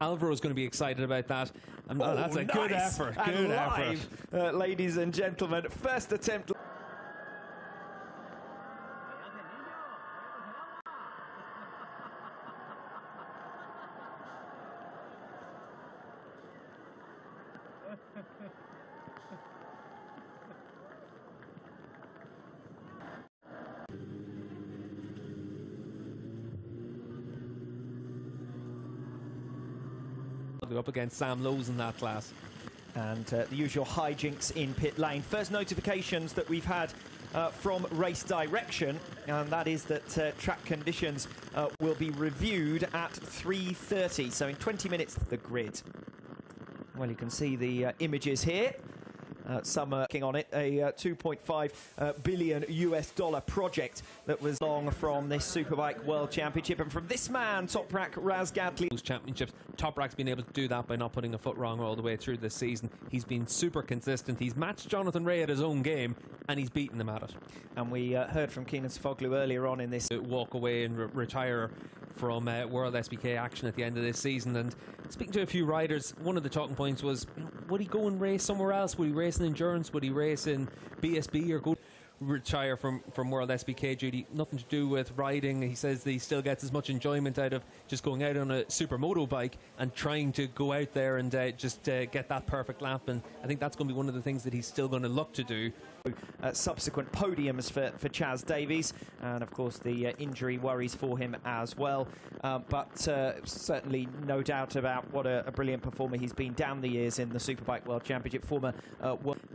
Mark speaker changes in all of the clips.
Speaker 1: Alvaro's going to be excited about that. And that's a good effort. Good effort.
Speaker 2: Ladies and gentlemen, first attempt.
Speaker 1: Up against Sam Lowes in that class.
Speaker 2: And the usual hijinks in pit lane. First notifications that we've had from race direction, and that is that track conditions will be reviewed at 3:30, so in 20 minutes. The grid. Well, you can see the images here. Some working on it, a $2.5 billion US project that was long from this Superbike World Championship, and from this man, Toprak Razgadli.
Speaker 1: Those championships, Toprak's been able to do that by not putting a foot wrong all the way through this season. He's been super consistent. He's matched Jonathan Ray at his own game, and he's beaten him at it.
Speaker 2: And we heard from Keenan Sofoglu earlier on in this.
Speaker 1: Walk away and retire from WorldSBK action at the end of this season. And speaking to a few riders, one of the talking points was, would he go and race somewhere else? Would he race in endurance? Would he race in BSB or go retire from WorldSBK duty? Nothing to do with riding. He says that he still gets as much enjoyment out of just going out on a supermoto bike and trying to go out there and just get that perfect lap. And I think that's going to be one of the things that he's still going to look to do.
Speaker 2: Subsequent podiums for Chaz Davies, and of course the injury worries for him as well, but certainly no doubt about what a brilliant performer he's been down the years in the Superbike World Championship. Former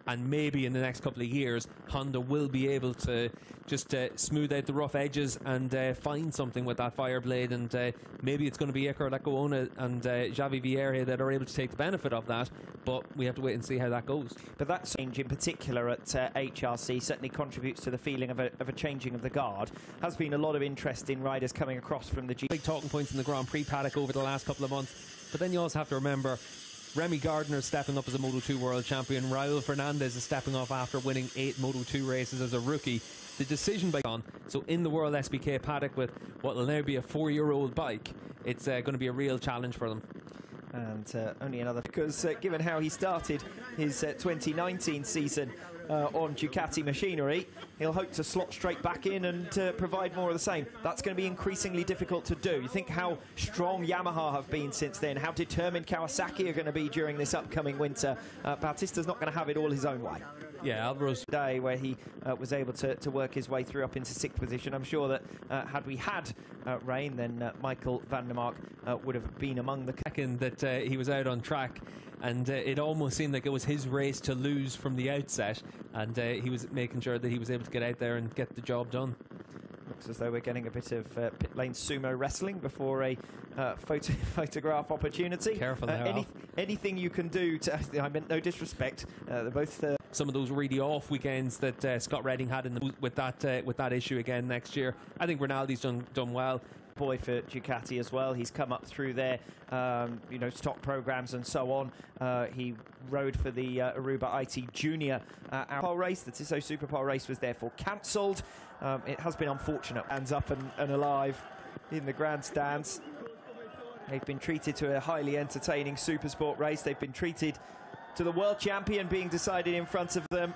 Speaker 1: and maybe in the next couple of years Honda will be able to just smooth out the rough edges and find something with that Fireblade, and maybe it's going to be Iker Lecuona and Xavi Vierge that are able to take the benefit of that, but we have to wait and see how that goes.
Speaker 2: But that change in particular at HRC certainly contributes to the feeling of a changing of the guard. Has been a lot of interest in riders coming across from the
Speaker 1: big talking points in the Grand Prix paddock over the last couple of months, but then you also have to remember Remy Gardner is stepping up as a Moto2 world champion. Raul Fernandez is stepping up after winning 8 Moto2 races as a rookie. The decision by so in the WorldSBK paddock with what will now be a 4-year-old bike, it's going to be a real challenge for them.
Speaker 2: And only another, because given how he started his 2019 season on Ducati machinery, he'll hope to slot straight back in and provide more of the same. That's going to be increasingly difficult to do. You think how strong Yamaha have been since then, how determined Kawasaki are going to be during this upcoming winter. Bautista's not going to have it all his own way.
Speaker 1: Yeah, Alvaro's
Speaker 2: day where he was able to work his way through up into 6th position. I'm sure that had we had rain, then Michael van der Mark would have been among the
Speaker 1: second that he was out on track, and it almost seemed like it was his race to lose from the outset, and he was making sure that he was able to get out there and get the job done.
Speaker 2: Looks as though we're getting a bit of pit lane sumo wrestling before a photograph opportunity.
Speaker 1: Careful there.
Speaker 2: Anything you can do to, I meant no disrespect, they're both
Speaker 1: some of those really off weekends that Scott Redding had with that issue again next year. I think Rinaldi's done well.
Speaker 2: Boy for Ducati as well. He's come up through their stock programs and so on. He rode for the Aruba IT Junior race. The Tissot Superpole race was therefore cancelled. It has been unfortunate. Hands up and alive in the grandstands. They've been treated to a highly entertaining Supersport race. They've been treated to the world champion being decided in front of them.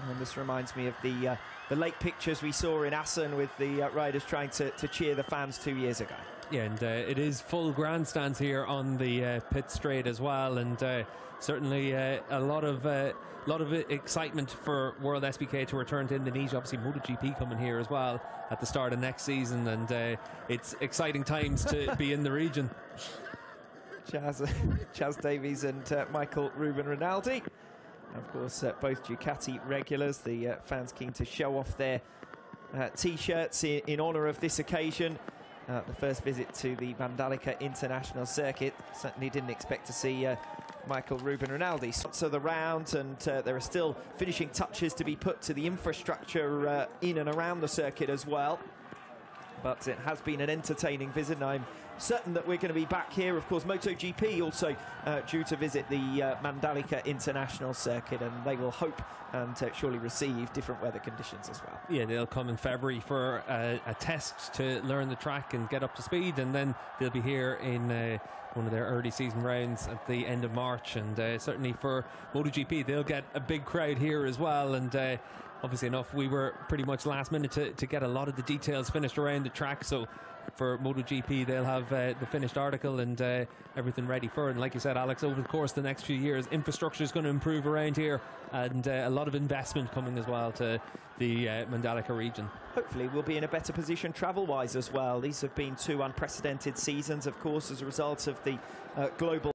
Speaker 2: And this reminds me of the late pictures we saw in Assen with the riders trying to cheer the fans 2 years ago.
Speaker 1: Yeah, and it is full grandstands here on the pit straight as well, and certainly a lot of excitement for WorldSBK to return to Indonesia. Obviously, Motogp coming here as well at the start of next season, and it's exciting times to be in the region.
Speaker 2: Chaz Davies and Michael Ruben Rinaldi. Of course, both Ducati regulars, the fans keen to show off their T-shirts in honour of this occasion. The first visit to the Mandalika International Circuit. Certainly didn't expect to see Michael Ruben Rinaldi. So the round, and there are still finishing touches to be put to the infrastructure in and around the circuit as well. But it has been an entertaining visit, and I'm certain that we're going to be back here. Of course, Motogp also due to visit the Mandalika International Circuit, and they will hope and surely receive different weather conditions as well.
Speaker 1: Yeah, they'll come in February for a test to learn the track and get up to speed, and then they'll be here in one of their early season rounds at the end of March. And certainly for MotoGP, they'll get a big crowd here as well. And obviously enough, we were pretty much last minute to get a lot of the details finished around the track. So for MotoGP, they'll have the finished article and everything ready for it. And like you said, Alex, over the course of the next few years, infrastructure is going to improve around here, and a lot of investment coming as well to the Mandalika region.
Speaker 2: Hopefully we'll be in a better position travel-wise as well. These have been 2 unprecedented seasons, of course, as a result of the global